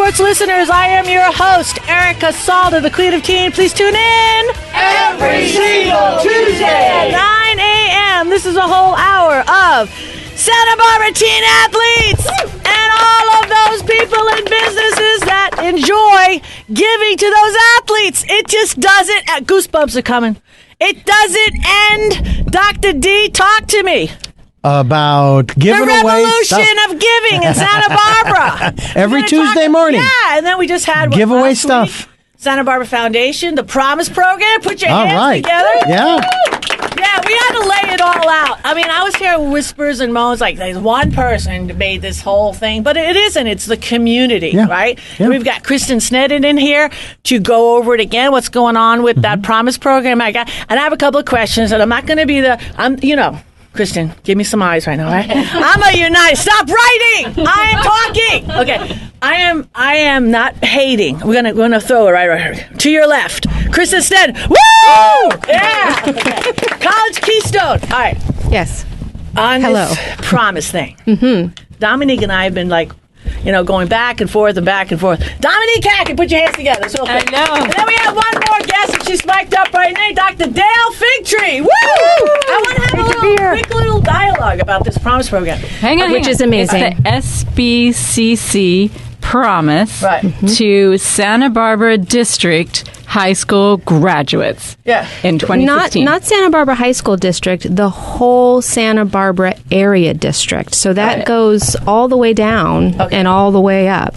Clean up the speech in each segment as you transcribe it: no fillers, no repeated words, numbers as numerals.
sports listeners. I am your host, Erica Salda, the Queen of Teen. Please tune in every single Tuesday at 9 a.m. This is a whole hour of Santa Barbara teen athletes and all of those people and businesses that enjoy giving to those athletes. It just doesn't. Goosebumps are coming. It doesn't end. Dr. D, talk to me. About giving away the revolution of giving in Santa Barbara. Every Tuesday morning. Yeah, and then we just had giveaway stuff. Santa Barbara Foundation, the Promise Program. Put your hands together. Yeah. Yeah, we had to lay it all out. I mean, I was hearing whispers and moans like there's one person made this whole thing, but it isn't. It's the community, right? Yeah. And we've got Kristen Sneden in here to go over it again, what's going on with that Promise Program. And I have a couple of questions, and I'm not going to be Kristen, give me some eyes right now, right? I'm a United. Stop writing. I am talking. Okay. I am not hating. We're gonna throw it right here. To your left. Kristen Sneden. Woo! Yeah. Okay. College Keystone. All right. Yes. On this Promise thing. Mm-hmm. Dominique and I have been going back and forth and back and forth. Dominique Hackett, put your hands together. So I know. And then we have one more guest, and she's mic'd up right now, Dr. Dale Figtree. Woo! I want to have a quick little dialogue about this Promise Program. Which is amazing. It's the SBCC Promise to Santa Barbara District High School graduates. Yeah. In 2016. Not Santa Barbara High School District, the whole Santa Barbara area district. So that goes all the way down and all the way up.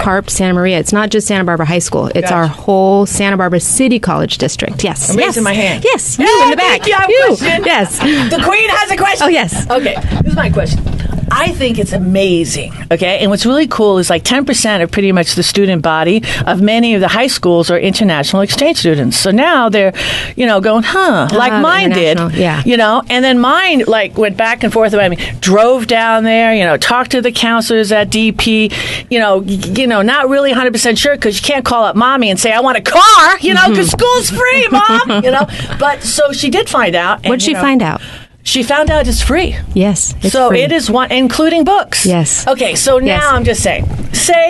Carp, Santa Maria. It's not just Santa Barbara High School. It's our whole Santa Barbara City College District. Yes. I'm raising my hand. Yes. You in the back. You have a question. Yes. The Queen has a question. Oh, yes. Okay. This is my question. I think it's amazing, okay? And what's really cool is 10% of pretty much the student body of many of the high schools are international exchange students. So now they're, going, like mine did. Yeah. And then mine, went back and forth. Drove down there, talked to the counselors at DP, not really 100% sure because you can't call up mommy and say, I want a car, because school's free, mom, But so she did find out. What'd she find out? She found out it's free. Yes, it's so free. It is one, including books. Yes. Okay, so now I'm just saying,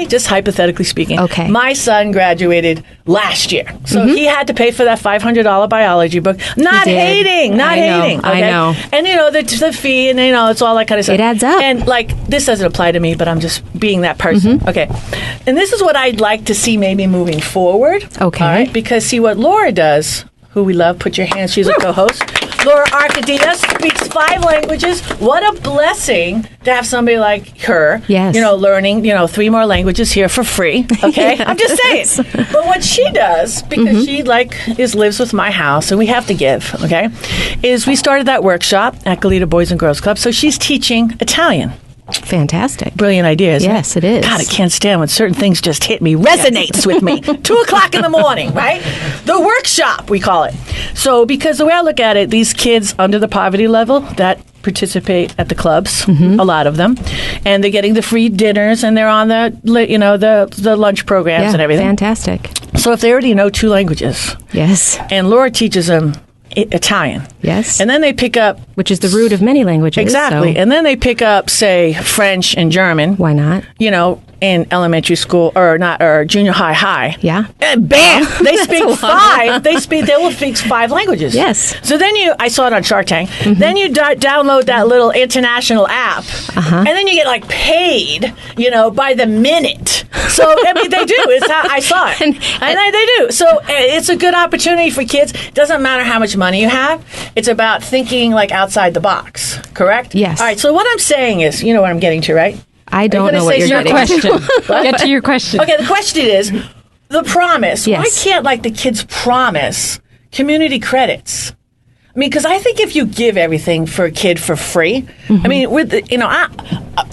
just hypothetically speaking, my son graduated last year. So he had to pay for that $500 biology book. Not hating. Okay? I know. And, the fee, and, it's all that kind of stuff. It adds up. And, this doesn't apply to me, but I'm just being that person. Okay. And this is what I'd like to see maybe moving forward. Okay. All right? Because, see, what Laura does, who we love, put your hands, she's a co-host. Laura Arcadia speaks 5 languages. What a blessing to have somebody like her, learning, 3 more languages here for free. Okay? Yes. I'm just saying. But what she does, because she lives with my house and we have to give, okay, is we started that workshop at Goleta Boys and Girls Club. So she's teaching Italian. Fantastic. Brilliant idea, isn't it? Yes, it is. God, I can't stand when certain things just hit me, resonates with me. 2:00 in the morning, right? The workshop, we call it. So, because the way I look at it, these kids under the poverty level that participate at the clubs, a lot of them, and they're getting the free dinners, and they're on the lunch programs and everything. Fantastic. So if they already know 2 languages, and Laura teaches them Italian. Yes. And then they pick up... Which is the root of many languages. Exactly. So. And then they pick up, say, French and German. Why not? In elementary school or junior high. Yeah. And bam! They speak 5. They will speak 5 languages. Yes. So then I saw it on Shark Tank. Then you download that little international app. And then you get paid, by the minute. So, they do. It's how I saw it. And they do. So it's a good opportunity for kids. Doesn't matter how much money you have. It's about thinking outside the box. Correct? Yes. All right. So what I'm saying is, you know what I'm getting to, right? I don't know what you're getting to. Get to your question. Okay, the question is, the promise. Yes. Why can't, the kids promise community credits? I mean, because I think if you give everything for a kid for free, I mean, with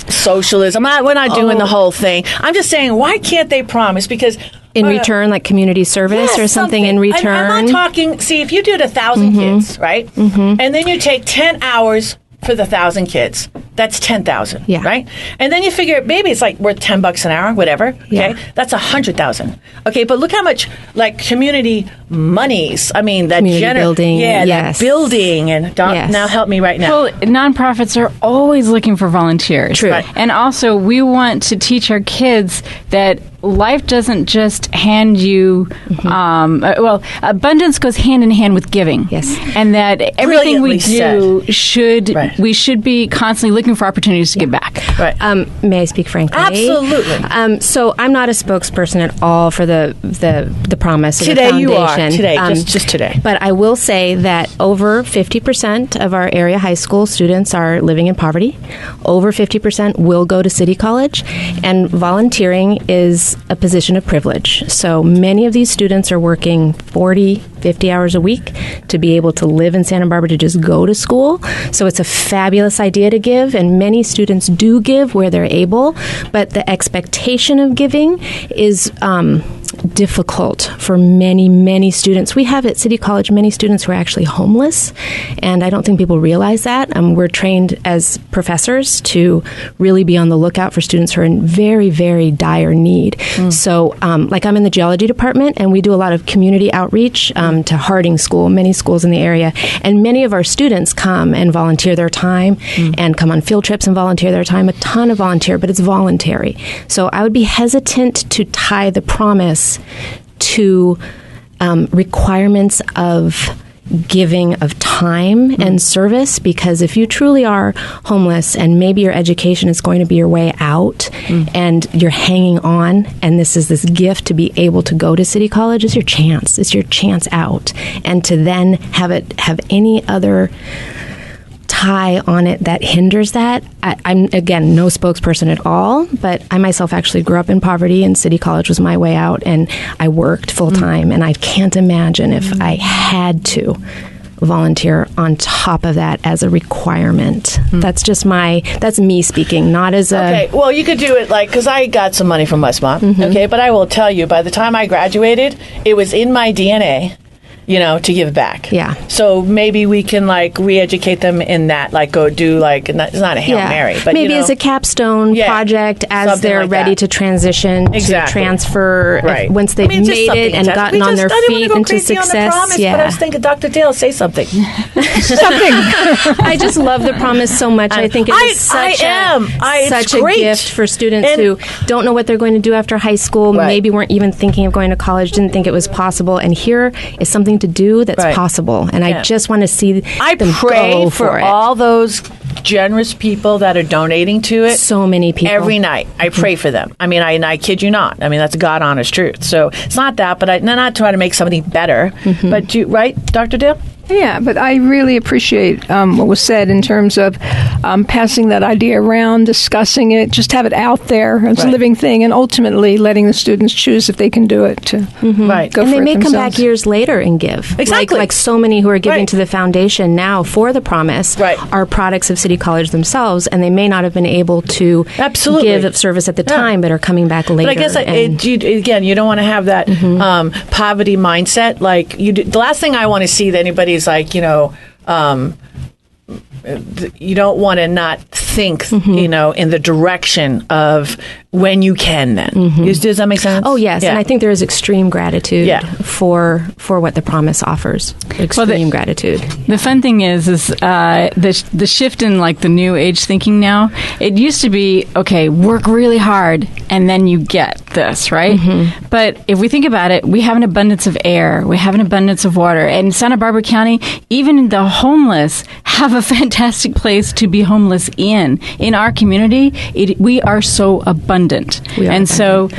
socialism, we're not doing the whole thing. I'm just saying, why can't they promise? Because in return, community service or something in return. I'm not talking. See, if you did 1,000 kids, right, and then you take 10 hours for the 1,000 kids, that's 10,000, right? And then you figure maybe it's worth $10 an hour, whatever. Okay, that's 100,000. Okay, but look how much community monies. I mean, that building, that building, and now help me right now. Well, nonprofits are always looking for volunteers. True, and also we want to teach our kids that life doesn't just hand you, abundance goes hand in hand with giving. Yes. And that everything we do Right. we should be constantly looking for opportunities to give back. Right. May I speak frankly? Absolutely. So I'm not a spokesperson at all for the promise of the Today foundation. you are. Today, just today. But I will say that over 50% of our area high school students are living in poverty. Over 50% will go to City College, and volunteering is a position of privilege. So many of these students are working 40, 50 hours a week to be able to live in Santa Barbara, to just go to school. So it's a fabulous idea to give, and many students do give where they're able, but the expectation of giving is difficult for many, many students. We have at City College many students who are actually homeless, and I don't think people realize that. We're trained as professors to really be on the lookout for students who are in very, very dire need. So, like I'm in the geology department, and we do a lot of community outreach to Harding School, many schools in the area, and many of our students come and volunteer their time and come on field trips and volunteer their time. A ton of volunteer, but it's voluntary. So I would be hesitant to tie the promise to requirements of giving of time and service, because if you truly are homeless and maybe your education is going to be your way out and you're hanging on, and this is this gift to be able to go to City College, is your chance. It's your chance out. And to then have any other tie on it that hinders that. I'm, again, no spokesperson at all, but I myself actually grew up in poverty, and City College was my way out, and I worked full time, and I can't imagine if I had to volunteer on top of that as a requirement. That's me speaking, not as a... Okay, well, you could do it because I got some money from Westmont, okay, but I will tell you, by the time I graduated, it was in my DNA, to give back. Yeah. So maybe we can re-educate them in that, go do it's not a Hail Mary, but maybe as a capstone project as they're ready to transition to transfer once they've made it and gotten on their feet into success. But I was thinking, Dr. Dale, say something. I just love the promise so much. I think it is such a gift for students who don't know what they're going to do after high school, maybe weren't even thinking of going to college, didn't think it was possible, and here is something to do that's possible, and I just want to see them go for it. All those generous people that are donating to it. So many people every night. I pray for them. I kid you not. That's God honest truth. So it's not that, but I'm not trying to make something better. But Dr. Dale? Yeah, but I really appreciate what was said in terms of passing that idea around, discussing it, just have it out there as a living thing, and ultimately letting the students choose if they can do it. Go and for they it may themselves. come back years later and give. Exactly. Like so many who are giving to the foundation now for the promise are products of City College themselves, and they may not have been able to give service at the time, but are coming back later. But I guess, you don't want to have that poverty mindset. The last thing I want to see that anybody you don't want to not think, in the direction of when you can then. Does that make sense? Oh, yes. And I think there is extreme gratitude for what the promise offers. Extreme gratitude. The fun thing is the shift in the new age thinking now. It used to be, okay, work really hard and then you get this, right? But if we think about it, we have an abundance of air. We have an abundance of water. And in Santa Barbara County, even the homeless have a fantastic place to be homeless in. In our community, we are so abundant. So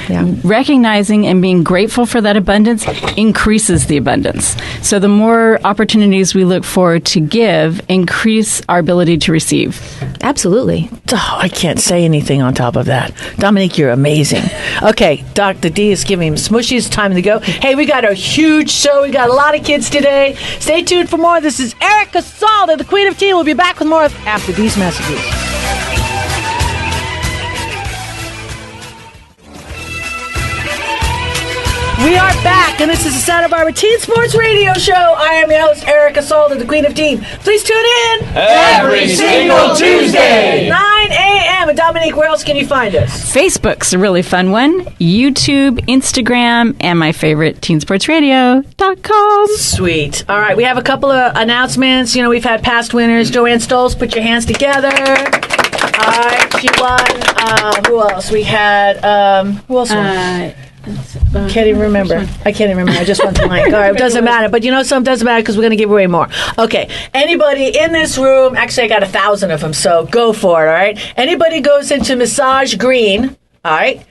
recognizing and being grateful for that abundance increases the abundance. So the more opportunities we look forward to give, increase our ability to receive. Absolutely. Oh, I can't say anything on top of that. Dominique, you're amazing. Okay, Dr. D is giving him smushy. It's time to go. Hey, we got a huge show. We got a lot of kids today. Stay tuned for more. This is Erica Salda, the Queen of Teen. We'll be back with more after these messages. We are back, and this is the Santa Barbara Teen Sports Radio Show. I am your host, Erica Salda, the Queen of Teen. Please tune in every single Tuesday, 9 a.m. And Dominique, where else can you find us? Facebook's a really fun one. YouTube, Instagram, and my favorite, teensportsradio.com. Sweet. All right, we have a couple of announcements. We've had past winners. Joanne Stolz, put your hands together. All right, she won. Who else? We had, who else won? Can't even remember. I can't even remember. I just went blank. All right, it doesn't matter. But you know something? Doesn't matter because we're going to give away more. Okay. Anybody in this room? Actually, I got 1,000 of them, so go for it. All right. Anybody goes into Massage Green? All right.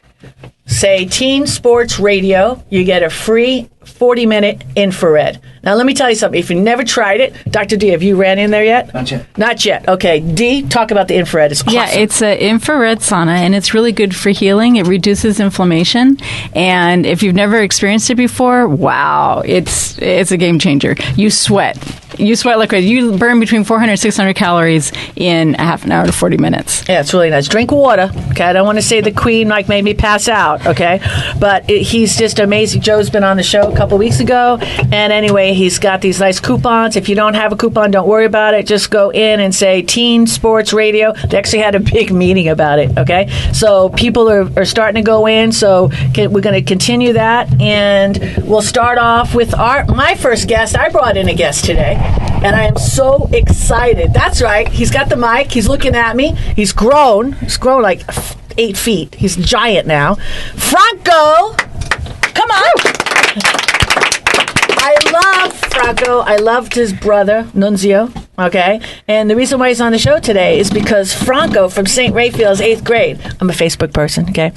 Say Teen Sports Radio. You get a free 40-minute infrared. Now, let me tell you something. If you never tried it, Dr. D, have you ran in there yet? Not yet. Not yet. Okay. D, talk about the infrared. It's awesome. Yeah, it's an infrared sauna, and it's really good for healing. It reduces inflammation. And if you've never experienced it before, wow, it's a game changer. You sweat. You sweat like crazy. You burn between 400 and 600 calories in a half an hour to 40 minutes. Yeah, it's really nice. Drink water. Okay, I don't want to say the queen made me pass out. Okay, but he's just amazing. Joe's been on the show a couple weeks ago, and anyway, he's got these nice coupons. If you don't have a coupon, don't worry about it. Just go in and say Teen Sports Radio. They actually had a big meeting about it. Okay, so people are starting to go in. So we're going to continue that, and we'll start off with my first guest. I brought in a guest today. And I am so excited. That's right. He's got the mic. He's looking at me. He's grown. He's grown like 8 feet. He's giant now. Franco, come on. I love Franco. I loved his brother, Nunzio. Okay? And the reason why he's on the show today is because Franco from St. Raphael's 8th grade. I'm a Facebook person, okay?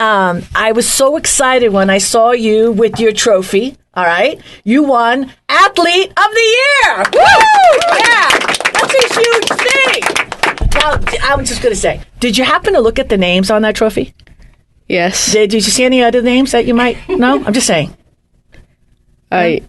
I was so excited when I saw you with your trophy. All right? You won Athlete of the Year. Woo! Yeah. That's a huge thing. Now, I'm just going to say, did you happen to look at the names on that trophy? Yes. Did you see any other names that you might know? I'm just saying. I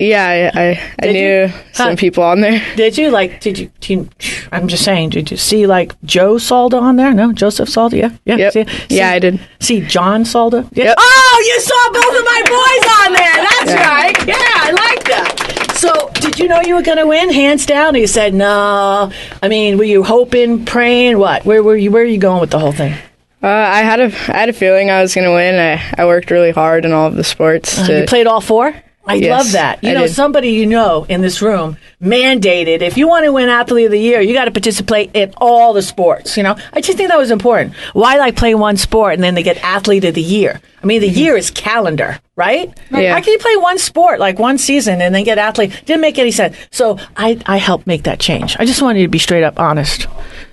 knew some people on there. Did you? I'm just saying, did you see Joe Salda on there? No? Joseph Salda? Yeah? Yep. I did. See John Salda? Yeah. Yep. Oh, you saw both of my boys on there. That's right. Yeah, I like that. So, did you know you were going to win, hands down? Or you said, no. I mean, were you hoping, praying, what? Where were you going with the whole thing? I had a feeling I was going to win. I worked really hard in all of the sports. You played all 4? I love that. You know, somebody in this room mandated, if you want to win Athlete of the Year, you got to participate in all the sports. You know, I just think that was important. Why play one sport and then they get Athlete of the Year? I mean, the year is calendar, right? Yeah. How can you play one sport, one season, and then get athlete? Didn't make any sense. So I helped make that change. I just wanted you to be straight up honest.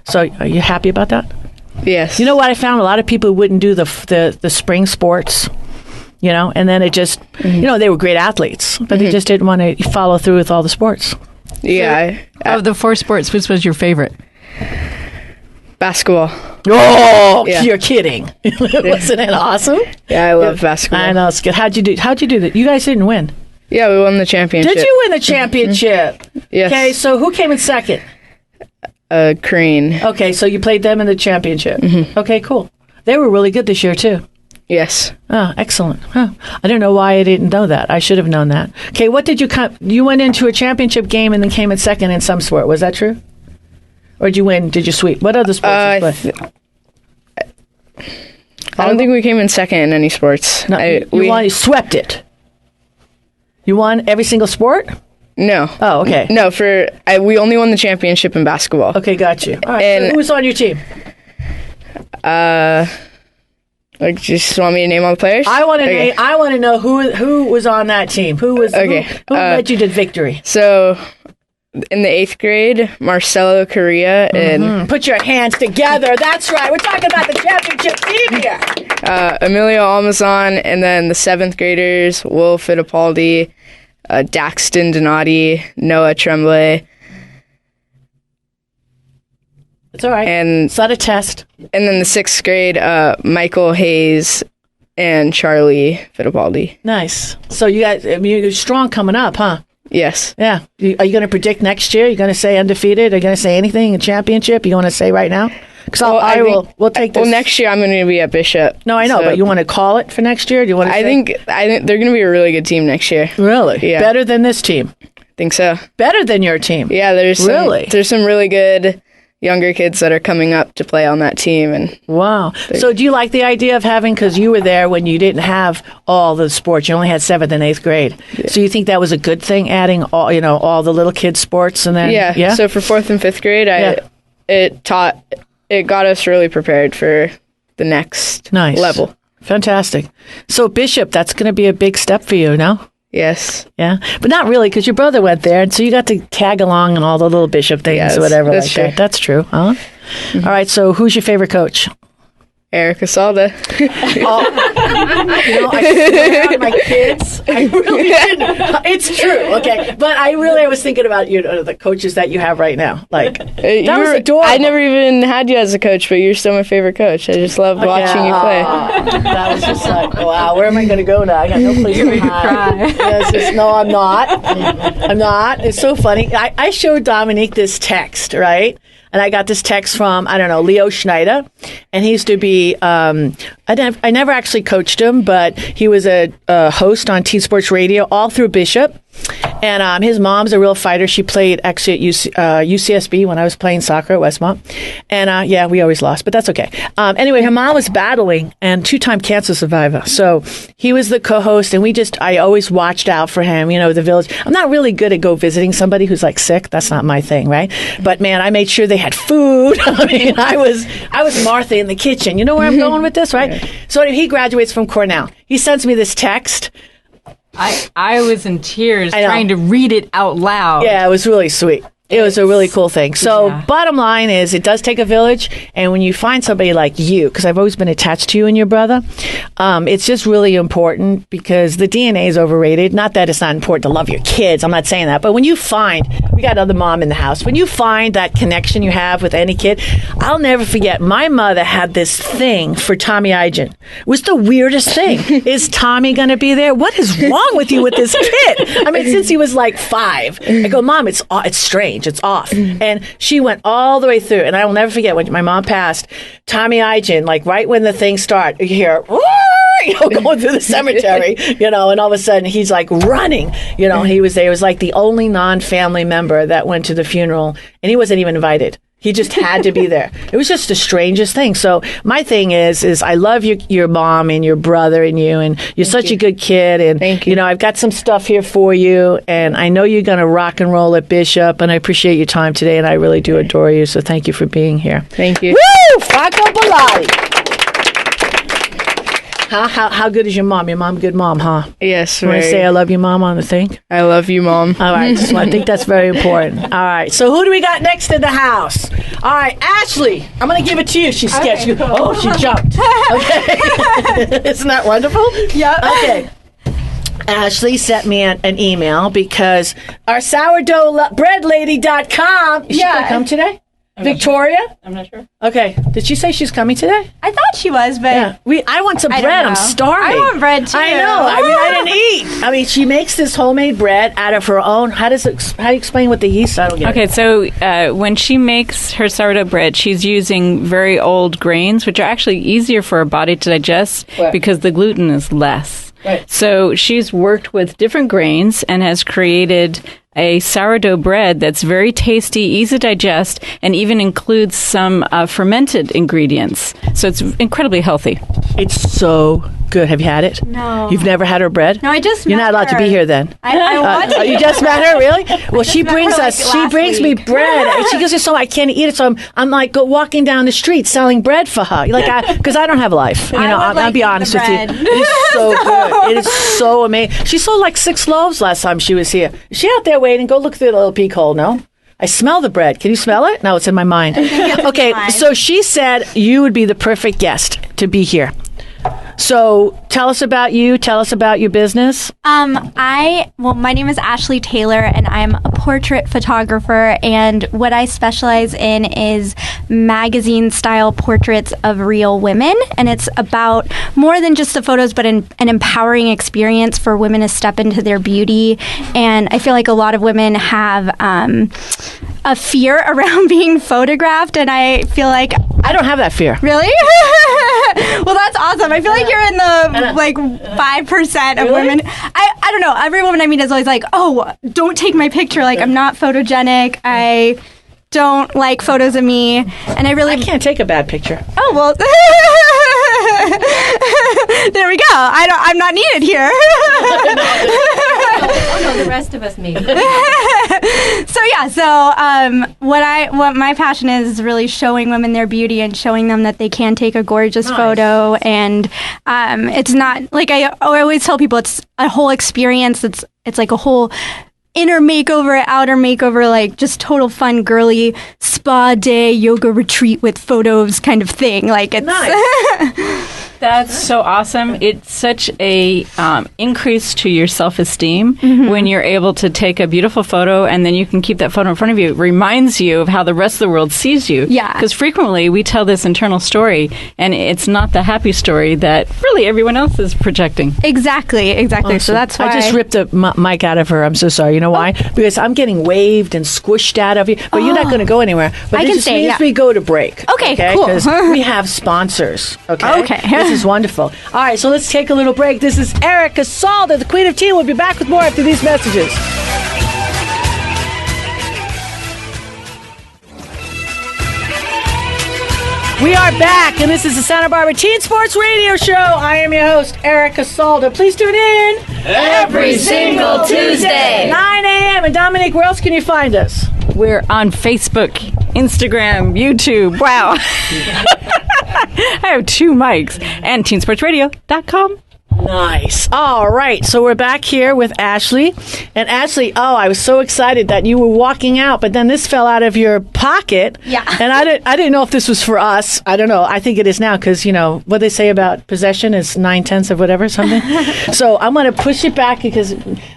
So are you happy about that? Yes. You know what I found? A lot of people wouldn't do the spring sports. You know, and then it just, they were great athletes, but they just didn't want to follow through with all the sports. Yeah. Of the 4 sports, which was your favorite? Basketball. Oh, yeah. You're kidding. Wasn't it awesome? Yeah, I love basketball. I know, it's good. How'd you do that? You guys didn't win. Yeah, we won the championship. Did you win the championship? Yes. Okay, so who came in second? Crane. Okay, so you played them in the championship. Mm-hmm. Okay, cool. They were really good this year, too. Yes. Oh, excellent. Huh. I don't know why I didn't know that. I should have known that. Okay, what did you went into a championship game and then came in second in some sport. Was that true? Or did you win? Did you sweep? What other sports did you play? I don't think we came in second in any sports. No, you swept it. You won every single sport? No. Oh, okay. No, we only won the championship in basketball. Okay, got you. All right, and so who was on your team? Just want me to name all the players? I want to know who was on that team. Who led you to victory? So, in the 8th grade, Marcelo Correa and put your hands together. That's right. We're talking about the championship team here. Emilio Almazan, and then the 7th graders, Will Fittipaldi, Daxton Donati, Noah Tremblay. It's all right. It's not a test. And then the 6th grade, Michael Hayes and Charlie Fittipaldi. Nice. So you guys, you're strong coming up, huh? Yes. Yeah. Are you going to predict next year? Are you going to say undefeated? Are you going to say anything in championship? You want to say right now? Because we'll take this. Well, next year I'm going to be at Bishop. No, I know, but you want to call it for next year? Do you want to? I think they're going to be a really good team next year. Really? Yeah. Better than this team? I think so. Better than your team? Yeah. There's some really good younger kids that are coming up to play on that team. And wow. So do you like the idea of having, because you were there when you didn't have all the sports, you only had 7th and 8th grade. Yeah. So you think that was a good thing, adding all the little kids sports? And then yeah. So for 4th and 5th grade, it taught it got us really prepared for the next level. Fantastic. So Bishop, that's going to be a big step for you, no? Yes. Yeah, but not really, because your brother went there, and so you got to tag along and all the little Bishop things or whatever that's like true. that. That's true, huh? Mm-hmm. All right, so who's your favorite coach? Erica Salda. I swear on my kids. I really didn't. It's true, okay. But I was thinking about the coaches that you have right now. Like, that was adorable. I never even had you as a coach, but you're still my favorite coach. I just loved watching you play. That was just like, wow, where am I going to go now? I got no place to hide. No, I'm not. I'm not. It's so funny. I showed Dominique this text, right? And I got this text from, I don't know, Leo Schneider. And he used to be, I never actually coached him, but he was a host on Teen Sports Radio all through Bishop. And his mom's a real fighter. She played actually at UCSB when I was playing soccer at Westmont. And we always lost, but that's okay. Anyway, her mom was battling and 2-time cancer survivor. So he was the co-host, and I always watched out for him, the village. I'm not really good at go visiting somebody who's like sick. That's not my thing, right? But man, I made sure they had food. I mean, I was Martha in the kitchen. You know where I'm going with this, right? Yeah. So he graduates from Cornell. He sends me this text. I was in tears trying to read it out loud. Yeah, it was really sweet. It was a really cool thing. So bottom line is it does take a village. And when you find somebody like you, because I've always been attached to you and your brother, it's just really important because the DNA is overrated. Not that it's not important to love your kids. I'm not saying that. But when you find, we got another mom in the house, when you find that connection you have with any kid, I'll never forget. My mother had this thing for Tommy Igen. It was the weirdest thing. Is Tommy going to be there? What is wrong with you with this kid? I mean, since he was like 5. I go, Mom, it's strange. It's off. And she went all the way through. And I will never forget when my mom passed, Tommy Igen, like right when the thing started, you hear, going through the cemetery, and all of a sudden he's like running, he was there. It was like the only non-family member that went to the funeral, and he wasn't even invited. He just had to be there. It was just the strangest thing. So my thing is I love your mom and your brother and you, and you're such a good kid. And, Thank you. I've got some stuff here for you, and I know you're going to rock and roll at Bishop, and I appreciate your time today, and I really do adore you. So thank you for being here. Thank you. Woo! Franco Bhofh! How good is your mom? Your mom a good mom, huh? Yes. You want to say I love you, Mom, on the thing? I love you, Mom. All right. So I think that's very important. All right. So who do we got next in the house? All right. Ashley, I'm going to give it to you. She's scared. Okay. She jumped. Okay. Isn't that wonderful? Yeah. Okay. Ashley sent me an email because our sourdoughbreadlady.com. Is she going to come today? Victoria? I'm not sure. Okay. Did she say she's coming today? I thought she was, but I want some bread. I'm starving. I want bread too. I know. I mean, I didn't eat. I mean, she makes this homemade bread out of her own. How do you explain what the yeast? I don't get it. Okay, so when she makes her sourdough bread, she's using very old grains, which are actually easier for her body to digest because the gluten is less. Right. So she's worked with different grains and has created a sourdough bread that's very tasty, easy to digest, and even includes some fermented ingredients. So it's incredibly healthy. It's so good. Have you had it? No. You've never had her bread? No, I just You're met not allowed her. to be here then. I want to. You just met her, really? Well, she met brings her, us. like, She last brings me week. bread. And she gives me so I can't eat it. So I'm like walking down the street selling bread for her. Because I don't have a life. I'll be honest with you. bread. It is so good. It is so amazing. She sold like 6 loaves last time she was here. Is she out there waiting? Go look through the little peephole. No. I smell the bread. Can you smell it? No, it's in my mind. Okay, so she said you would be the perfect guest to be here. So tell us about you. Tell us about your business. My name is Ashley Taylor, and I'm a portrait photographer. And what I specialize in is magazine-style portraits of real women. And it's about more than just the photos, but an empowering experience for women to step into their beauty. And I feel like a lot of women have a fear around being photographed, and I feel like I don't have that fear. Really? Well, that's awesome. I feel like you're in the 5% of women. I don't know. Every woman I meet is always like, "Oh, don't take my picture. Like, I'm not photogenic. I don't like photos of me." And I can't take a bad picture. Oh well. There we go. I'm not needed here. Oh no, the rest of us need. So yeah, So what my passion is really showing women their beauty and showing them that they can take a gorgeous photo. And it's not like I always tell people, it's a whole experience. It's like a whole inner makeover, outer makeover, like just total fun, girly spa day, yoga retreat with photos kind of thing. Like it's nice. That's so awesome. It's such a increase to your self-esteem when you're able to take a beautiful photo and then you can keep that photo in front of you. It reminds you of how the rest of the world sees you. Yeah. Because frequently we tell this internal story and it's not the happy story that really everyone else is projecting. Exactly. Awesome. So that's why I just ripped the mic out of her. I'm so sorry. You know why? Because I'm getting waved and squished out of you. But you're not going to go anywhere. But I this can just stay, means we go to break. Okay, cool. Because we have sponsors. Okay. This is wonderful. All right, so let's take a little break. This is Erica Salda, the Queen of Teen. We'll be back with more after these messages. We are back, and this is the Santa Barbara Teen Sports Radio Show. I am your host, Erica Salda. Please tune in every single Tuesday, 9 a.m. And Dominique, where else can you find us? We're on Facebook, Instagram, YouTube. Wow. I have 2 mics. And teensportsradio.com. Nice. All right. So we're back here with Ashley. And Ashley, I was so excited that you were walking out, but then this fell out of your pocket. Yeah. And I didn't know if this was for us. I don't know. I think it is now because, what they say about possession is 9/10 of whatever, something. So I'm going to push it back because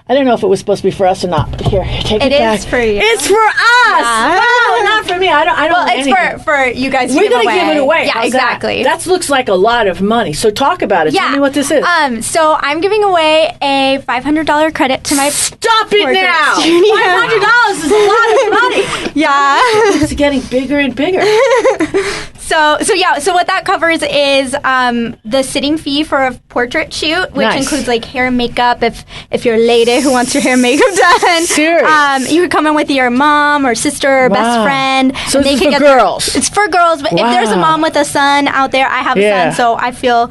I don't know if it was supposed to be for us or not. Here, take it back. It is for you. It's for us. Yeah. Oh, not for me. I don't Well, want it's anything. for you guys to We're give going to away. give it away. Yeah, How's exactly. That looks like a lot of money. So talk about it. Yeah. Tell me what this is. So I'm giving away a $500 credit to my Stop it portrait now! studio. $500 is a lot of money. Yeah. It's getting bigger and bigger. So what that covers is the sitting fee for a portrait shoot, which includes like hair and makeup if you're a lady who wants your hair and makeup done. Serious? You could come in with your mom or sister or best friend. So and this they is can for girls. It's for girls, but if there's a mom with a son out there, I have a son, so I feel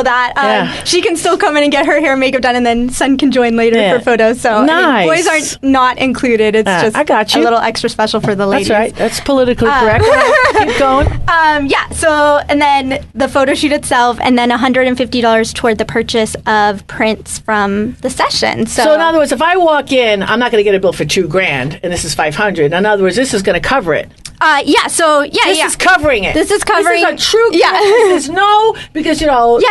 that she can still come in and get her hair and makeup done, and then son can join later for photos. So nice. boys aren't not included. It's just I got you. a little extra special for the ladies. That's right. That's politically correct. Keep going. And then the photo shoot itself, and then $150 toward the purchase of prints from the session. So in other words, if I walk in, I'm not going to get a bill for $2,000, and this is $500. In other words, this is going to cover it. This is covering it. This is covering. This is a true. There's because I don't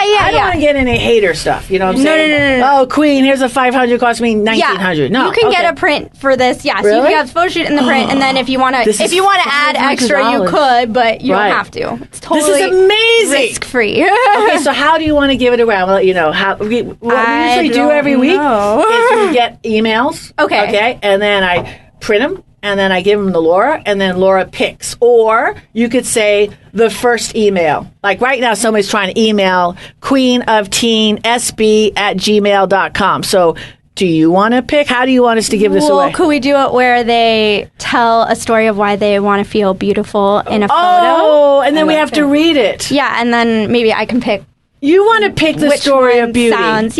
want to get any hater stuff. You know what I'm saying? No. Oh, Queen, here's a $500 cost me $1,900. No, you can get a print for this. Yeah, really? So you can have photo shoot in the print, and then if you want to add extra, you could, but you don't have to. It's totally this is amazing. Risk free. Okay, so how do you want to give it away? I'll let you know. What we usually do every week is we get emails. Okay, and then I print them. And then I give them to Laura, and then Laura picks. Or you could say the first email. Like right now, somebody's trying to email queenofteensb@gmail.com. So do you want to pick? How do you want us to give this away? Could we do it where they tell a story of why they want to feel beautiful in a photo? Oh, and then we have to read it. Yeah, and then maybe I can pick. You want to pick the story of beauty. That's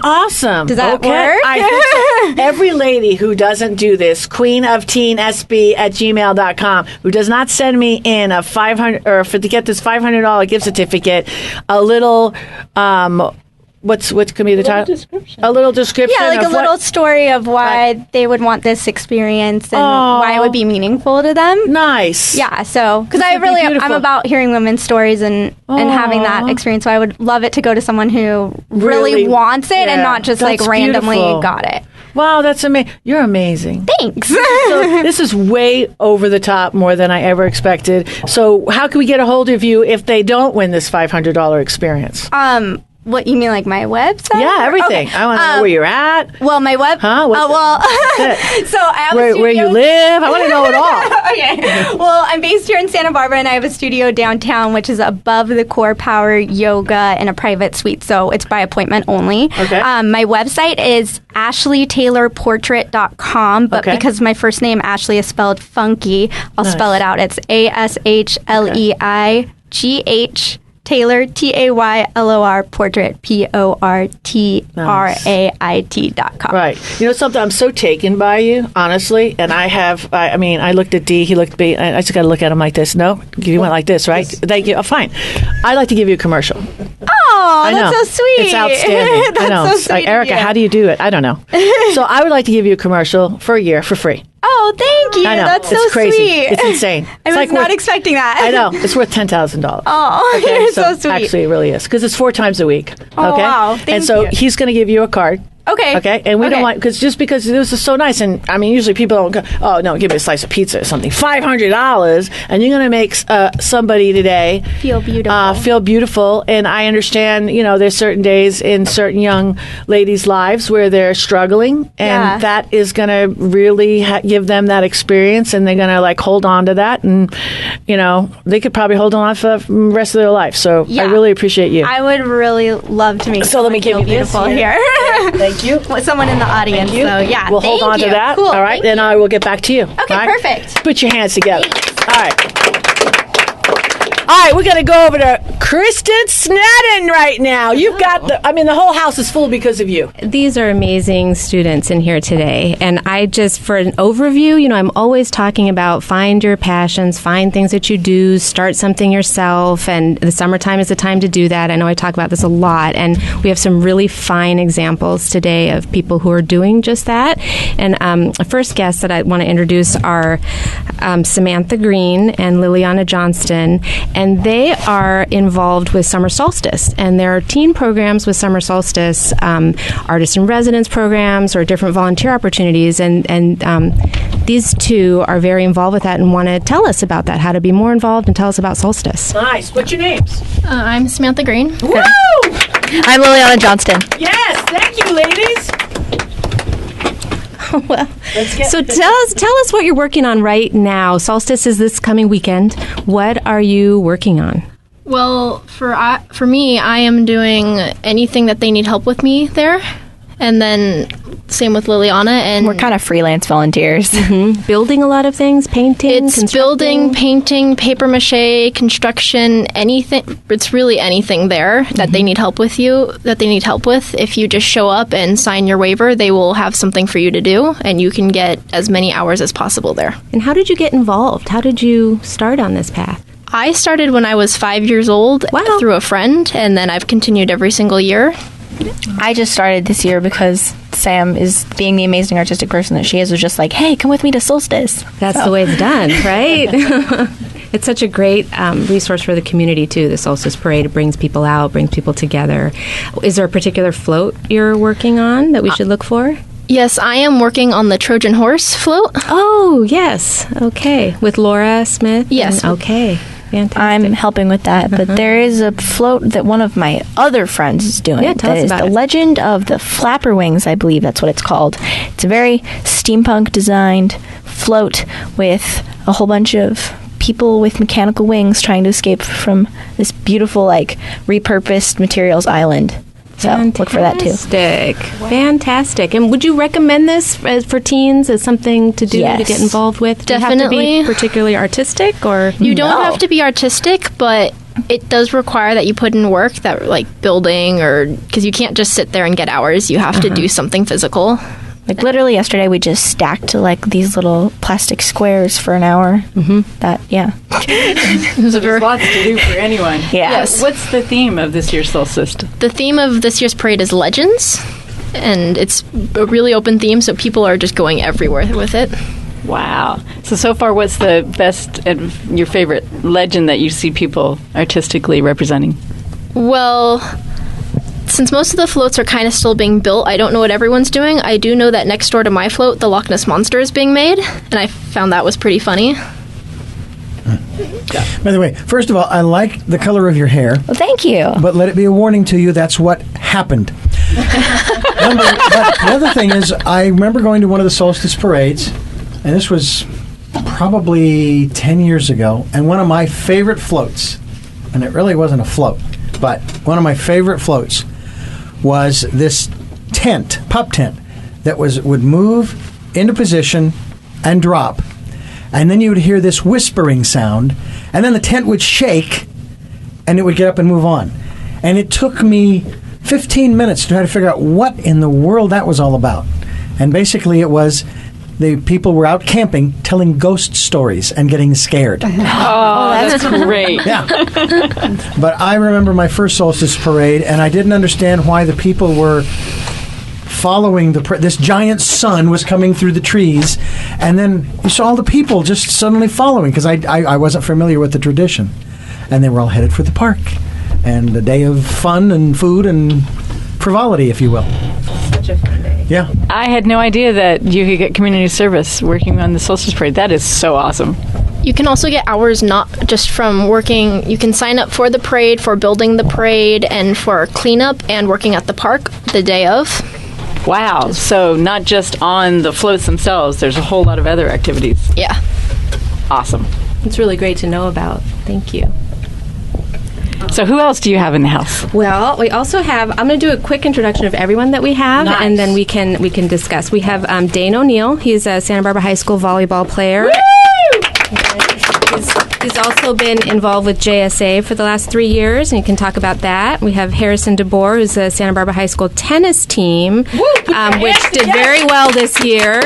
awesome. Does that work? I think so. Every lady who doesn't do this, queenofteensb@gmail.com, who does not send me in a $500 or to get this $500 gift certificate, a little what could be the title? A little description. Yeah, like a little story of why they would want this experience and why it would be meaningful to them. Nice. Yeah, so because I'm about hearing women's stories and having that experience. So I would love it to go to someone who really wants it and not just like randomly got it. Wow, that's amazing. You're amazing. Thanks. So this is way over the top, more than I ever expected. So how can we get a hold of you if they don't win this $500 experience? What you mean, like my website? Yeah, everything. Okay. I want to know where you're at. Well, my web. Huh? So I have where you live. I want to know it all. Okay. Well, I'm based here in Santa Barbara, and I have a studio downtown, which is above the Core Power Yoga in a private suite. So it's by appointment only. Okay. My website is ashleytaylorportrait.com, but because my first name Ashley is spelled funky, I'll spell it out. It's ASHLEIGH Taylor, Taylor, portrait, portrait.com. Right. You know something? I'm so taken by you, honestly. And I looked at D, he looked at B. I just got to look at him like this. No? You went like this, right? Yes. Thank you. Oh, fine. I'd like to give you a commercial. Oh, that's so sweet. It's outstanding. That's I know. so sweet. Like, Erica, how do you do it? I don't know. So I would like to give you a commercial for a year for free. Oh, thank you. I know. That's it's so crazy. sweet. It's insane. I was not expecting that. I know. It's worth $10,000. Oh, okay? you're so sweet. Actually, it really is. Because it's 4 times a week. Oh, okay? wow. Thank and so you. he's going to give you a card. Okay. Okay. And we don't want, because this is so nice. And I mean, usually people don't go, oh, no, give me a slice of pizza or something. $500. And you're going to make somebody today feel beautiful. And I understand, there's certain days in certain young ladies' lives where they're struggling. And that is going to really give them that experience. And they're going to hold on to that. And, they could probably hold on for the rest of their life. So I really appreciate you. I would really love to make let me give you beautiful this here. Thank you. With someone in the audience. So, yeah. We'll hold on to that. Cool. All right. Then I will get back to you. Okay, right? perfect. Put your hands together. Thanks. All right. All right, we're going to go over to Kristen Sneden right now. You've got the whole house is full because of you. These are amazing students in here today. And for an overview, I'm always talking about find your passions, find things that you do, start something yourself. And the summertime is the time to do that. I know I talk about this a lot. And we have some really fine examples today of people who are doing just that. And the first guests that I want to introduce are Samantha Green and Lilian Johnston. And they are involved with Summer Solstice. And there are teen programs with Summer Solstice, artist in residence programs, or different volunteer opportunities. And these two are very involved with that and want to tell us about that, how to be more involved, and tell us about Solstice. Nice. What's your names? I'm Samantha Green. Woo! I'm Lilian Johnston. Yes. Thank you, ladies. Well, so tell us what you're working on right now. Solstice is this coming weekend. What are you working on? Well, for me, I am doing anything that they need help with me there. And then same with Liliana. And we're kind of freelance volunteers. Mm-hmm. Building a lot of things, painting, it's building, painting, paper mache, construction, anything. It's really anything there that they need help with If you just show up and sign your waiver, they will have something for you to do, and you can get as many hours as possible there. And how did you get involved? How did you start on this path? I started when I was 5 years old through a friend, and then I've continued every single year. I just started this year because Sam is being the amazing artistic person that she is, was just like, hey, come with me to Solstice. That's the way it's done, right? It's such a great resource for the community, too, the Solstice Parade. It brings people out, brings people together. Is there a particular float you're working on that we should look for? Yes, I am working on the Trojan Horse float. Oh, yes. Okay. With Laura Smith? Yes. Okay. Fantastic. I'm helping with that, but there is a float that one of my other friends is doing. Yeah, tell us about it. The Legend of the Flapper Wings, I believe that's what it's called. It's a very steampunk designed float with a whole bunch of people with mechanical wings trying to escape from this beautiful, repurposed materials island. So Fantastic. Look for that too. Wow. Fantastic. And would you recommend this for teens as something to do, to get involved with? Definitely. Do you have to be particularly artistic, or you don't have to be artistic, but it does require that you put in work, that building, or because you can't just sit there and get hours. You have to do something physical. Literally yesterday, we just stacked these little plastic squares for an hour. Mm-hmm. So there's lots to do for anyone. Yeah. Yes. What's the theme of this year's Solstice? The theme of this year's parade is legends, and it's a really open theme, so people are just going everywhere with it. Wow. So far, what's the best and your favorite legend that you see people artistically representing? Well, since most of the floats are kind of still being built, I don't know what everyone's doing. I do know that next door to my float, the Loch Ness Monster is being made, and I found that was pretty funny. By the way, first of all, I like the color of your hair. Well, thank you. But let it be a warning to you, that's what happened. The other thing is, I remember going to one of the solstice parades, and this was probably 10 years ago, and one of my favorite floats, and it really wasn't a float, but one of my favorite floats was this tent, pup tent, that would move into position and drop. And then you would hear this whispering sound, and then the tent would shake, and it would get up and move on. And it took me 15 minutes to try to figure out what in the world that was all about. And basically it was the people were out camping telling ghost stories and getting scared. Oh, that's great. Yeah. But I remember my first solstice parade, and I didn't understand why the people were following this giant sun was coming through the trees, and then you saw all the people just suddenly following, because I wasn't familiar with the tradition. And they were all headed for the park. And a day of fun and food and frivolity, if you will. Such a fun day. Yeah. I had no idea that you could get community service working on the solstice parade. That is so awesome. You can also get hours not just from working. You can sign up for the parade, for building the parade, and for cleanup and working at the park the day of. Wow. So not just on the floats themselves, there's a whole lot of other activities. Yeah. Awesome. It's really great to know about. Thank you. So who else do you have in the house? Well, we also have, I'm going to do a quick introduction of everyone that we have, and then we can discuss. We have Dane O'Neil. He's a Santa Barbara High School volleyball player. He's also been involved with JSA for the last 3 years, and you can talk about that. We have Harrison deBoer, who's a Santa Barbara High School tennis team, which did very well this year.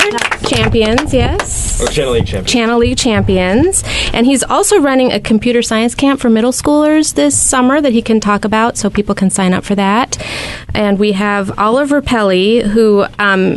Champions, yes. Or Channel League champions. Channel League champions. And he's also running a computer science camp for middle schoolers this summer that he can talk about, so people can sign up for that. And we have Oliver Pelly, who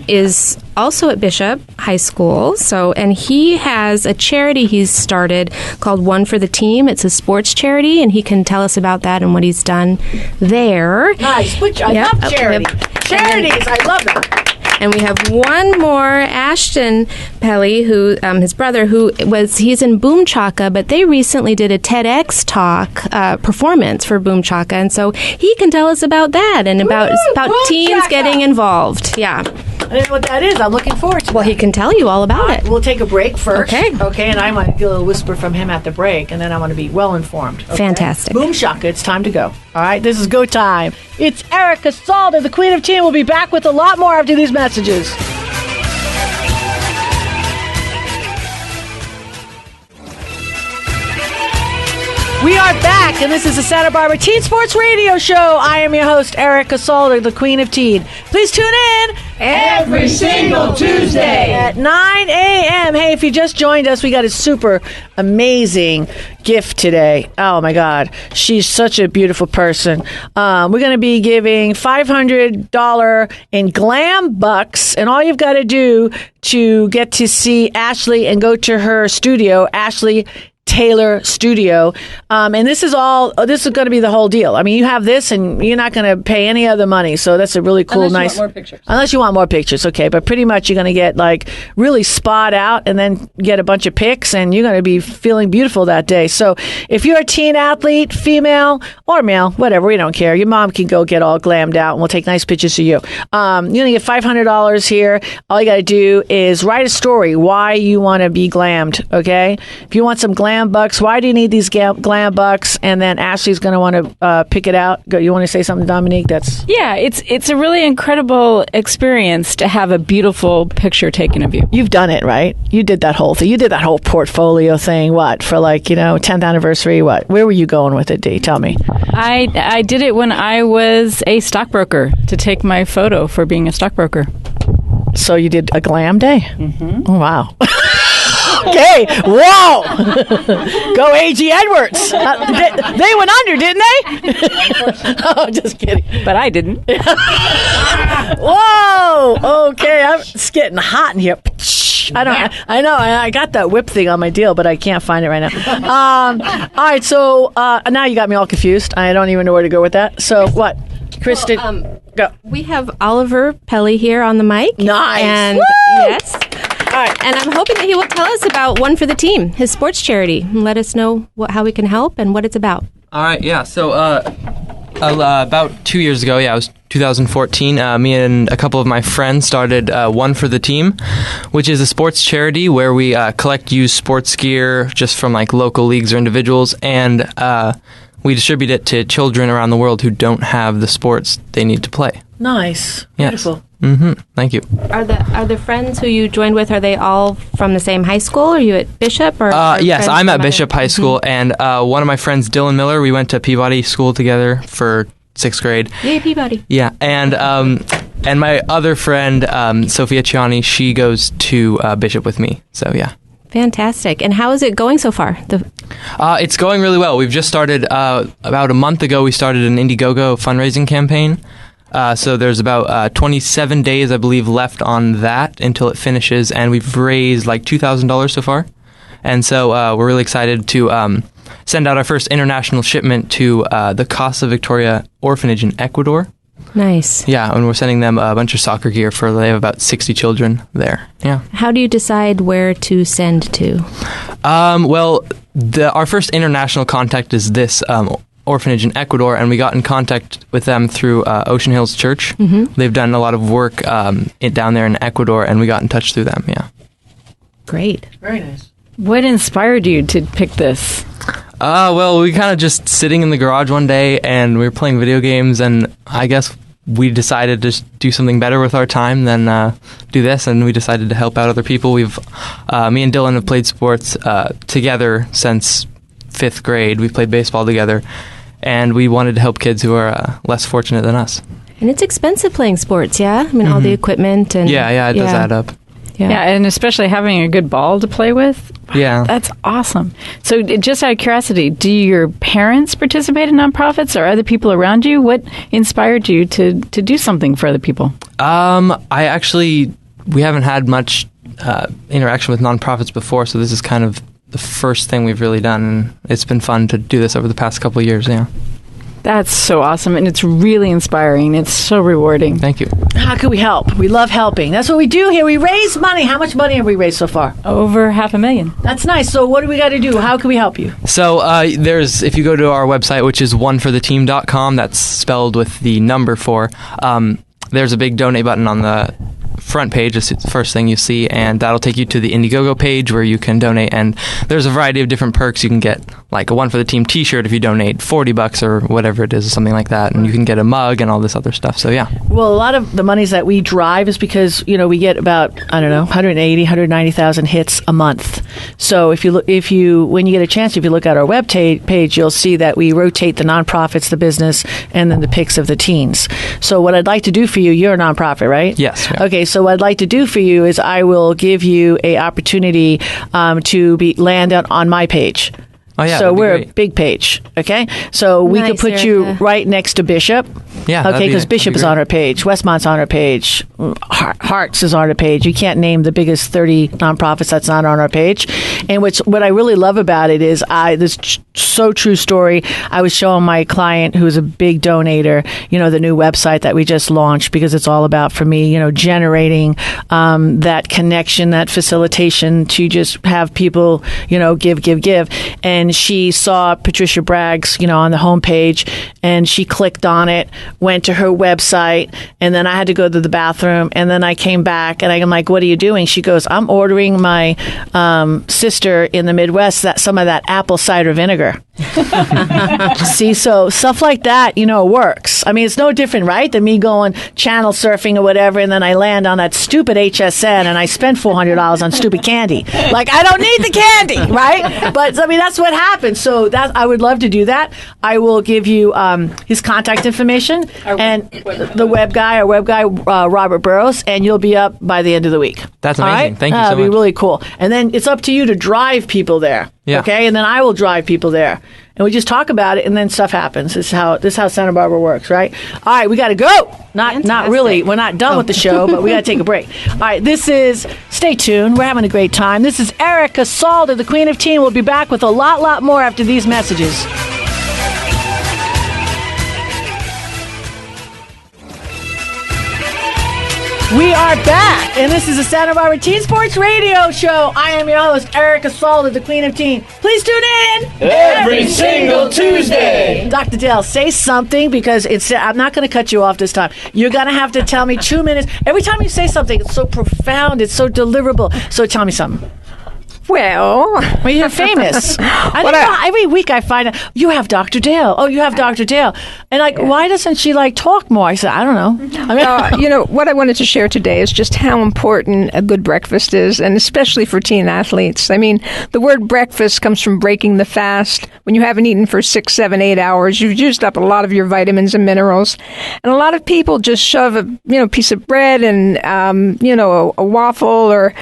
is also at Bishop High School. And he has a charity he's started called One for the Team. It's a sports charity, and he can tell us about that and what he's done there. Nice. I love charity. Charities, I love that. And we have one more, Aston Pelly, who his brother, he's in Boom Chaka, but they recently did a TEDx talk performance for Boom Chaka, and so he can tell us about that and about teens getting involved. Yeah. I don't know what that is. I'm looking forward to it. Well, he can tell you all about it. We'll take a break first. Okay, and I might get a little whisper from him at the break, and then I want to be well informed. Okay? Fantastic. Boom Shaka, it's time to go. All right, this is go time. It's Erica Salda, the Queen of Teen. We'll be back with a lot more after these messages. We are back, and this is the Santa Barbara Teen Sports Radio Show. I am your host, Erica Salda, the Queen of Teen. Please tune in every single Tuesday at 9 a.m. Hey, if you just joined us, we got a super amazing gift today. Oh, my God. She's such a beautiful person. We're going to be giving $500 in glam bucks, and all you've got to do to get to see Ashley and go to her studio, Ashley Taylor Studio, and this is going to be the whole deal. I mean, you have this, and you're not going to pay any other money. So that's a really cool, Unless you want more pictures. Unless you want more pictures, okay. But pretty much, you're going to get like really spot out, and then get a bunch of pics, and you're going to be feeling beautiful that day. So if you're a teen athlete, female or male, whatever, we don't care. Your mom can go get all glammed out, and we'll take nice pictures of you. You're going to get $500 here. All you got to do is write a story why you want to be glammed. Okay, if you want some glam bucks, why do you need these glam bucks? And then Ashley's going to want to pick it out. You want to say something, Dominique? It's a really incredible experience to have a beautiful picture taken of you. You've done it, right? You did that whole thing. You did that whole portfolio thing. What, for 10th anniversary? What? Where were you going with it, Dee? Tell me. I did it when I was a stockbroker, to take my photo for being a stockbroker. So you did a glam day? Mm-hmm. Oh, wow. Okay, whoa! Go A.G. Edwards. They went under, didn't they? Oh, just kidding. But I didn't. Whoa! Okay, it's getting hot in here. I know. I got that whip thing on my deal, but I can't find it right now. All right, so now you got me all confused. I don't even know where to go with that. So what? Kristen, go. We have Oliver Pelly here on the mic. Nice. And woo! yes. All right. And I'm hoping that he will tell us about One for the Team, his sports charity, and let us know how we can help and what it's about. All right, yeah. So about 2 years ago, it was 2014, me and a couple of my friends started One for the Team, which is a sports charity where we collect used sports gear just from local leagues or individuals, and we distribute it to children around the world who don't have the sports they need to play. Nice. Yes. Beautiful. Thank you. Are the friends who you joined with, are they all from the same high school? Are you at Bishop? Or yes, I'm at Bishop High School, and one of my friends, Dylan Miller, we went to Peabody School together for 6th grade. Yay, Peabody. Yeah, and my other friend, Sophia Ciani, she goes to Bishop with me. So, yeah. Fantastic. And how is it going so far? It's going really well. We've just started, about a month ago, we started an Indiegogo fundraising campaign. So there's about 27 days, I believe, left on that until it finishes, and we've raised like $2,000 so far. And so we're really excited to send out our first international shipment to the Casa Victoria Orphanage in Ecuador. Nice. Yeah, and we're sending them a bunch of soccer gear they have about 60 children there. Yeah. How do you decide where to send to? Well, our first international contact is this orphanage in Ecuador, and we got in contact with them through Ocean Hills Church. They've done a lot of work down there in Ecuador, and we got in touch through them. Yeah. Great. Very nice. What inspired you to pick this? Well, we kind of just sitting in the garage one day, and we were playing video games, and I guess we decided to do something better with our time than do this, and we decided to help out other people. Me and Dylan have played sports together since 5th grade. We've played baseball together, and we wanted to help kids who are less fortunate than us. And it's expensive playing sports, yeah? I mean, all the equipment and... Yeah, it does add up. Yeah, and especially having a good ball to play with. Yeah. That's awesome. So just out of curiosity, do your parents participate in nonprofits or other people around you? What inspired you to do something for other people? We haven't had much interaction with nonprofits before, so this is kind of the first thing we've really done. And it's been fun to do this over the past couple of years, yeah. That's so awesome, and it's really inspiring. It's so rewarding. Thank you. How can we help? We love helping. That's what we do here. We raise money. How much money have we raised so far? Over $500,000. That's nice. So what do we got to do? How can we help you? So if you go to our website, which is onefortheteam.com, that's spelled with the number 4, there's a big donate button on the front page. It's the first thing you see, and that'll take you to the Indiegogo page where you can donate, and there's a variety of different perks. You can get like a One for the Team t-shirt if you donate $40 or whatever it is, or something like that, and you can get a mug and all this other stuff. So yeah. Well, a lot of the monies that we drive is because we get about 190,000 hits a month. So when you get a chance, if you look at our web page, you'll see that we rotate the nonprofits, the business, and then the pics of the teens. So what I'd like to do for you, you're a nonprofit, right? Yes. Yeah. Okay. So what I'd like to do for you is I will give you a opportunity to land on my page. Oh, yeah, so we're a big page, okay? So we could put you right next to Bishop. Yeah. Okay, because Bishop is on our page. Westmont's on our page. Hearts is on our page. You can't name the biggest 30 nonprofits that's not on our page. And what I really love about it is this so true story. I was showing my client who's a big donator, the new website that we just launched, because it's all about, for me, generating that connection, that facilitation to just have people, give. And she saw Patricia Bragg's, on the homepage, and she clicked on it, went to her website, and then I had to go to the bathroom, and then I came back, and I'm like, what are you doing? She goes, I'm ordering my sister in the Midwest some of that apple cider vinegar. See, so stuff like that, works. I mean, it's no different, right, than me going channel surfing or whatever, and then I land on that stupid HSN, and I spend $400 on stupid candy. Like, I don't need the candy, right? But, I mean, that's what happens. So I would love to do that. I will give you his contact information and our web guy, Robert Burrows, and you'll be up by the end of the week. That's amazing. Right? Thank you so much. That'll be really cool. And then it's up to you to drive people there. Yeah. Okay, and then I will drive people there, and we just talk about it, and then stuff happens. This is how Santa Barbara works, right? All right, we got to go. Not really. We're not done with the show, but we got to take a break. All right, stay tuned. We're having a great time. This is Erica Salda, the Queen of Teen. We'll be back with a lot more after these messages. We are back, and this is the Santa Barbara Teen Sports Radio Show. I am your host, Erica Salda, the Queen of Teen. Please tune in every single Tuesday. Dr. Dale, say something, because I'm not going to cut you off this time. You're going to have to tell me 2 minutes. Every time you say something, it's so profound, it's so deliverable. So tell me something. Well, you're famous. Every week I find out, you have Dr. Dale. Oh, you have Dr. Dale. And why doesn't she talk more? I said, I don't know. I mean, what I wanted to share today is just how important a good breakfast is, and especially for teen athletes. I mean, the word breakfast comes from breaking the fast. When you haven't eaten for 6, 7, 8 hours, you've used up a lot of your vitamins and minerals. And a lot of people just shove a piece of bread and a waffle or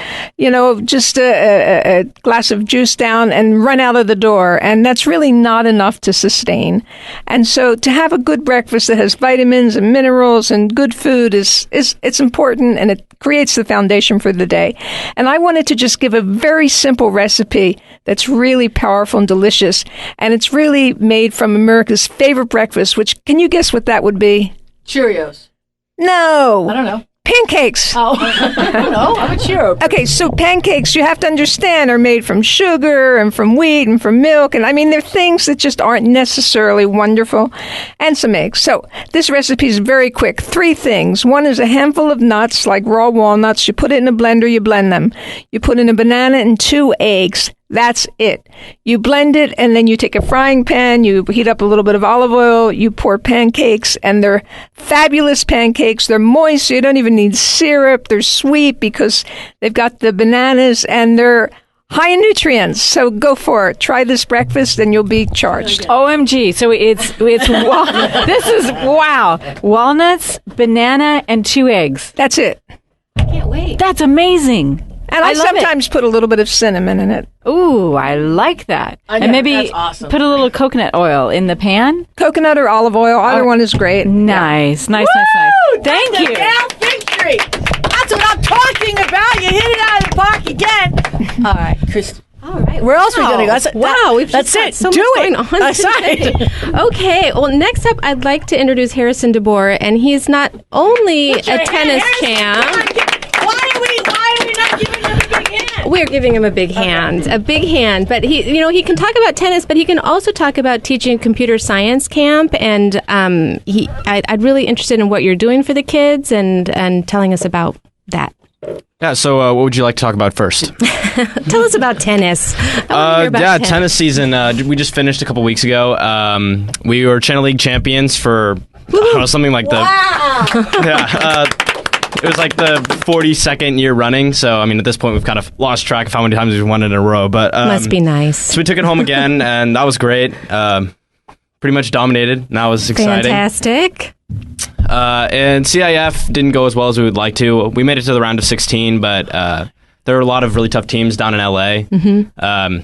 just a glass of juice down and run out of the door, and that's really not enough to sustain. And so to have a good breakfast that has vitamins and minerals and good food it's important, and it creates the foundation for the day. And I wanted to just give a very simple recipe that's really powerful and delicious, and it's really made from America's favorite breakfast, which, can you guess what that would be? Cheerios. No. I don't know. Pancakes. Oh, I don't know. I'm a Cheerio. Okay, so pancakes, you have to understand, are made from sugar and from wheat and from milk. And I mean, they're things that just aren't necessarily wonderful. And some eggs. So this recipe is very quick. 3 things. One is a handful of nuts, like raw walnuts. You put it in a blender, you blend them. You put in a banana and 2 eggs. That's it. You blend it, and then you take a frying pan, you heat up a little bit of olive oil, you pour pancakes, and they're fabulous pancakes. They're moist, so you don't even need syrup. They're sweet because they've got the bananas, and they're high in nutrients. So go for it. Try this breakfast, and you'll be charged. OMG. So it's this is, wow. Walnuts, banana, and 2 eggs. That's it. I can't wait. That's amazing. And I sometimes put a little bit of cinnamon in it. Ooh, I like that. And maybe awesome. Put a little coconut oil in the pan. Coconut or olive oil, either one is great. Nice. Thank you. Figtree. That's what I'm talking about. You hit it out of the park again. All right, Kristen. All right. Where else are we going to go? We've that's just got it. so Do much it. going on today. Okay. Well, next up, I'd like to introduce Harrison deBoer, and he's not only a tennis champ. Why are we not giving him a big hand? We're giving him a big hand, but he can talk about tennis, but he can also talk about teaching computer science camp, and I'd really interested in what you're doing for the kids and telling us about that. Yeah, so what would you like to talk about first? Tell us about tennis. Tennis season. We just finished a couple weeks ago. We were Channel League champions for something like it was like the 42nd year running. So, I mean, at this point, we've kind of lost track of how many times we've won in a row. But must be nice. So we took it home again, and that was great. Pretty much dominated, and that was exciting. Fantastic. And CIF didn't go as well as we would like to. We made it to the round of 16, but there were a lot of really tough teams down in LA. Mm-hmm.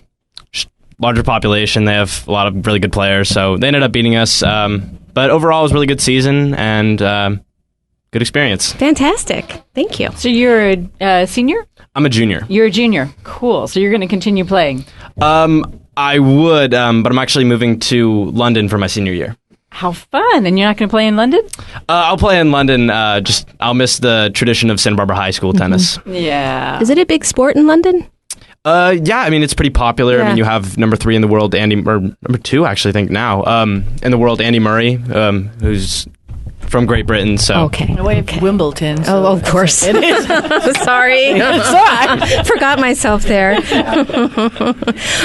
Larger population, they have a lot of really good players, so they ended up beating us. But overall, it was a really good season and good experience. Fantastic. Thank you. So you're a senior? I'm a junior. You're a junior. Cool. So you're going to continue playing? I would, but I'm actually moving to London for my senior year. How fun. And you're not going to play in London? I'll play in London. I'll miss the tradition of Santa Barbara High School tennis. Yeah. Is it a big sport in London? Yeah, I mean, it's pretty popular. Yeah. I mean, you have number 3 in the world, number 2, actually, I think now, in the world, Andy Murray, who's from Great Britain. So okay. Wimbledon. So of course. It is. Sorry. Sorry. Forgot myself there.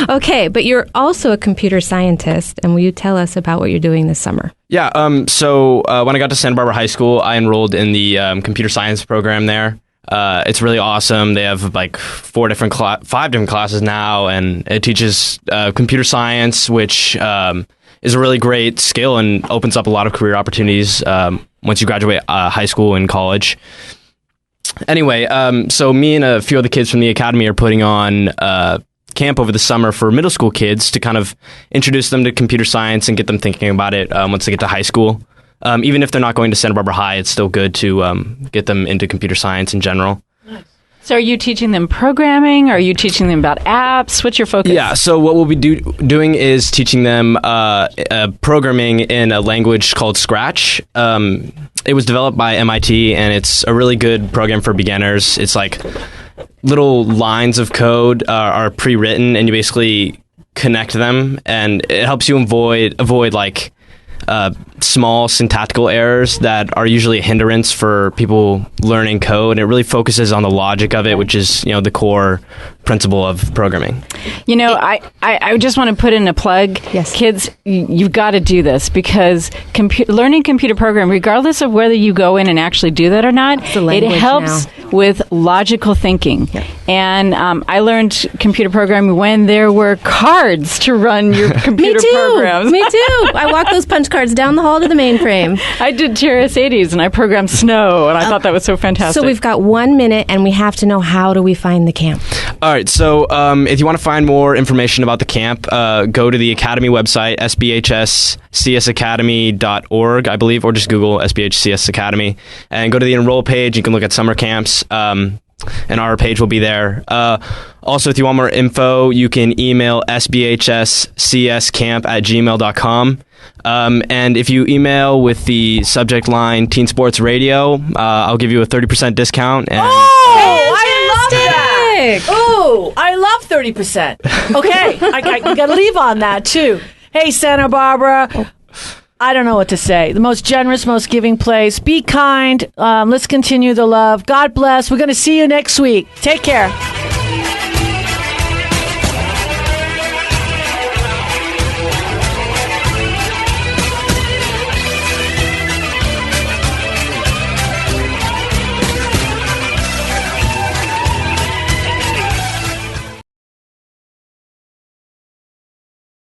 Okay, but you're also a computer scientist, and will you tell us about what you're doing this summer? Yeah. So when I got to Santa Barbara High School, I enrolled in the computer science program there. It's really awesome. They have like 5 different classes now, and it teaches computer science, which is a really great skill and opens up a lot of career opportunities once you graduate high school and college. Anyway, so me and a few other kids from the academy are putting on camp over the summer for middle school kids to kind of introduce them to computer science and get them thinking about it once they get to high school. Even if they're not going to Santa Barbara High, it's still good to get them into computer science in general. So are you teaching them programming? Are you teaching them about apps? What's your focus? Yeah, so what we'll be doing is teaching them programming in a language called Scratch. It was developed by MIT, and it's a really good program for beginners. It's like little lines of code are pre-written, and you basically connect them, and it helps you avoid like small syntactical errors that are usually a hindrance for people learning code. And it really focuses on the logic of it, which is, the core principle of programming. I just want to put in a plug. Yes. Kids, you've got to do this because learning computer programming, regardless of whether you go in and actually do that or not, it helps with logical thinking. Yep. And I learned computer programming when there were cards to run your computer programs. Me too. I walked those punch cards down the hall to the mainframe. I did TRS-80s and I programmed Snow, and I thought that was so fantastic. So we've got 1 minute, and we have to know, how do we find the camp? All right, so if you want to find more information about the camp, go to the Academy website, sbhscsacademy.org, I believe, or just Google SBHCS Academy, and go to the enroll page. You can look at summer camps, and our page will be there. Also, if you want more info, you can email sbhscscamp@gmail.com. And if you email with the subject line Teen Sports Radio, I'll give you a 30% discount. And, I love that. Ooh, I love 30%. Okay, I got to leave on that, too. Hey, Santa Barbara. I don't know what to say. The most generous, most giving place. Be kind. Let's continue the love. God bless. We're going to see you next week. Take care.